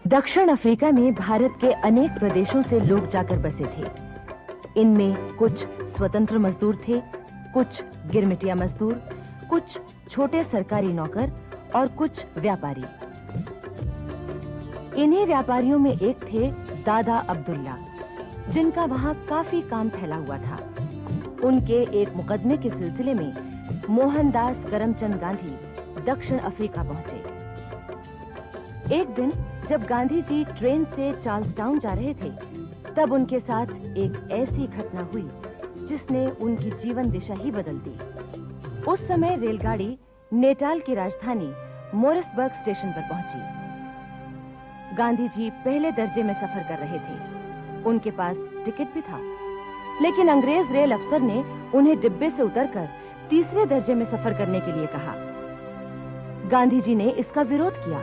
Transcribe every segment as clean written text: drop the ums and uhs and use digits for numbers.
दक्षिण अफ्रीका में भारत के अनेक प्रदेशों से लोग जाकर बसे थे। इनमें कुछ स्वतंत्र मजदूर थे, कुछ गिरमिटिया मजदूर, कुछ छोटे सरकारी नौकर और कुछ व्यापारी। इन्हीं व्यापारियों में एक थे दादा अब्दुल्ला, जिनका वहां काफी काम फैला हुआ था। उनके एक मुकदमे के सिलसिले में मोहनदास करमचंद गांधी दक्षिण अफ्रीका पहुंचे। एक दिन जब गांधी जी ट्रेन से चार्ल्सटाउन जा रहे थे, तब उनके साथ एक ऐसी घटना हुई जिसने उनकी जीवन दिशा ही बदल दी। उस समय रेलगाड़ी नेटाल की राजधानी मोरिसबर्ग स्टेशन पर पहुंची। गांधी जी पहले दर्जे में सफर कर रहे थे। उनके पास टिकट भी था, लेकिन अंग्रेज रेल अफसर ने उन्हें डिब्बे से उतरकर तीसरे दर्जे में सफर करने के लिए कहा। गांधी जी ने इसका विरोध किया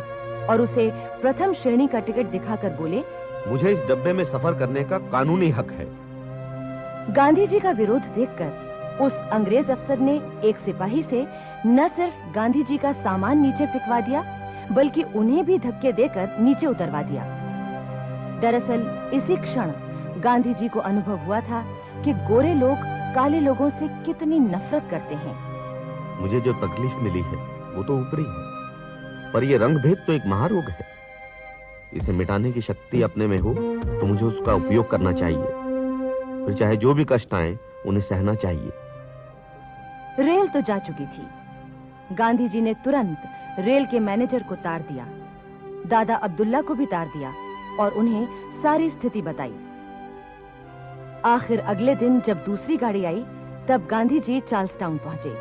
और उसे प्रथम श्रेणी का टिकट दिखाकर बोले, मुझे इस डब्बे में सफर करने का कानूनी हक है। गांधी जी का विरोध देखकर उस अंग्रेज अफसर ने एक सिपाही से न सिर्फ गांधी जी का सामान नीचे फेंकवा दिया, बल्कि उन्हें भी धक्के देकर नीचे उतरवा दिया। दरअसल इसी क्षण गांधी जी को अनुभव हुआ था कि गोरे लोग काले लोगों से कितनी नफरत करते हैं। मुझे जो तकलीफ मिली है वो तो ऊपरी है, पर ये रंगभेद तो एक महारोग है। इसे मिटाने की शक्ति अपने में हो तो मुझे उसका उपयोग करना चाहिए। फिर चाहे जो भी कष्ट आए उन्हें सहना चाहिए। रेल तो जा चुकी थी। गांधी जी ने तुरंत रेल के मैनेजर को तार दिया, दादा अब्दुल्ला को भी तार दिया और उन्हें सारी स्थिति बताई। आखिर अगले दिन जब दूसरी गाड़ी आई, तब गांधी जी चार्ल्सटाउन पहुंचे,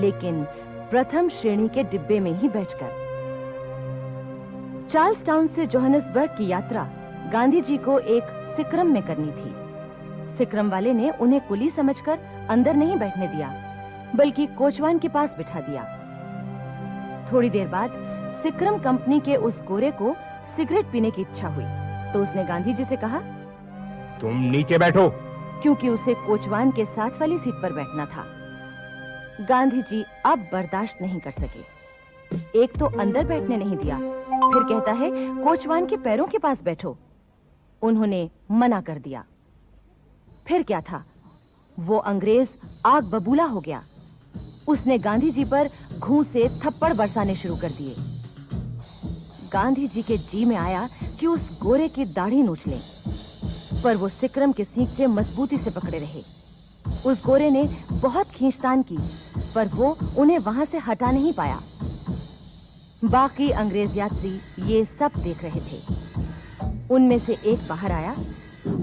लेकिन प्रथम श्रेणी के डिब्बे में ही बैठकर। चार्ल्सटाउन से जोहानिसबर्ग की यात्रा गांधी जी को एक सिक्रम में करनी थी। सिक्रम वाले ने उन्हें कुली समझकर अंदर नहीं बैठने दिया, बल्कि कोचवान के पास बिठा दिया। थोड़ी देर बाद सिक्रम कंपनी के उस गोरे को सिगरेट पीने की इच्छा हुई, तो उसने गांधी जी से कहा, तुम नीचे बैठो, क्योंकि उसे कोचवान के साथ वाली सीट पर बैठना था। गांधी जी अब बर्दाश्त नहीं कर सके। एक तो अंदर बैठने नहीं दिया, फिर कहता है कोचवान के पैरों के पास बैठो। उन्होंने मना कर दिया। फिर क्या था, वो अंग्रेज आग बबूला हो गया। उसने गांधी जी पर घूं से थप्पड़ बरसाने शुरू कर दिए। गांधी जी के जी में आया कि उस गोरे की दाढ़ी नोच लें, पर वो सिक्रम के सींचे मजबूती से पकड़े रहे। उस गोरे ने बहुत खींचतान की, पर वो उन्हें वहां से हटा नहीं पाया। बाकी अंग्रेज यात्री ये सब देख रहे थे। उनमें से एक बाहर आया।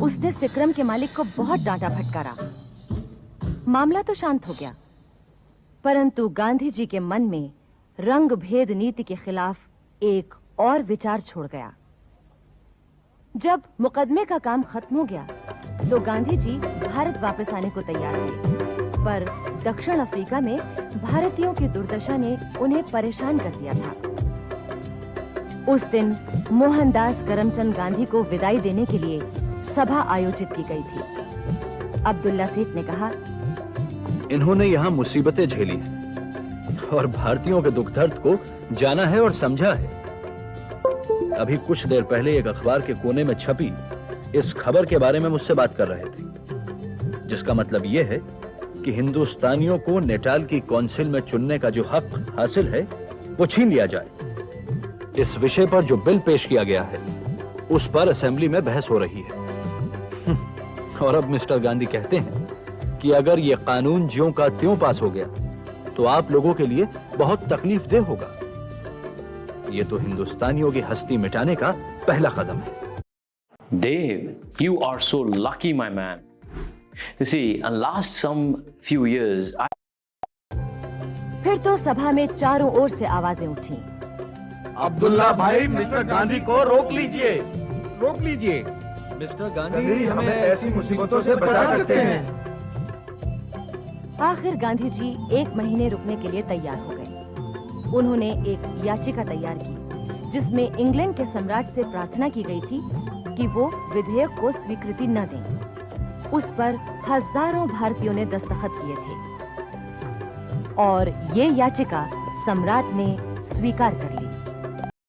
उसने सिक्रम के मालिक को बहुत डांटा फटकारा। मामला तो शांत हो गया, परंतु गांधी जी के मन में रंग भेद नीति के खिलाफ एक और विचार छोड़ गया। जब मुकदमे का काम खत्म हो गया, तो गांधी जी भारत वापस आने को तैयार थे, पर दक्षिण अफ्रीका में भारतीयों की दुर्दशा ने उन्हें परेशान कर दिया था। उस दिन मोहनदास करमचंद गांधी को विदाई देने के लिए सभा आयोजित की गई थी। अब्दुल्ला सेठ ने कहा, इन्होंने यहाँ मुसीबतें झेली और भारतीयों के दुख दर्द को जाना है और समझा है। अभी कुछ देर पहले एक अखबार के कोने में छपी इस खबर के बारे में मुझसे बात कर रहे थे, जिसका मतलब यह है कि हिंदुस्तानियों को नेटाल की काउंसिल में चुनने का जो हक हासिल है वो छीन लिया जाए। इस विषय पर जो बिल पेश किया गया है उस पर असेंबली में बहस हो रही है। और अब मिस्टर गांधी कहते हैं कि अगर ये कानून ज्यों का त्यों पास हो गया तो आप लोगों के लिए बहुत तकलीफदेह होगा। ये तो हिंदुस्तानियों की हस्ती मिटाने का पहला कदम है। Dave, you are so lucky, my man. You see, in last some few years, फिर तो सभा में चारों ओर से आवाजें उठी। अब्दुल्ला भाई, मिस्टर गांधी को रोक लीजिए, रोक लीजिए। मिस्टर गांधी हमें ऐसी मुसीबतों से बचा सकते हैं। आखिर गांधी जी 1 महीने रुकने के लिए तैयार हो गए। उन्होंने एक याचिका तैयार की, जिसमें इंग्लैंड के सम्राट से प्रार्थना की गई थी कि वो विधेयक को स्वीकृति न दें। उस पर हजारों भारतीयों ने दस्तखत किए थे और ये याचिका सम्राट ने स्वीकार कर ली।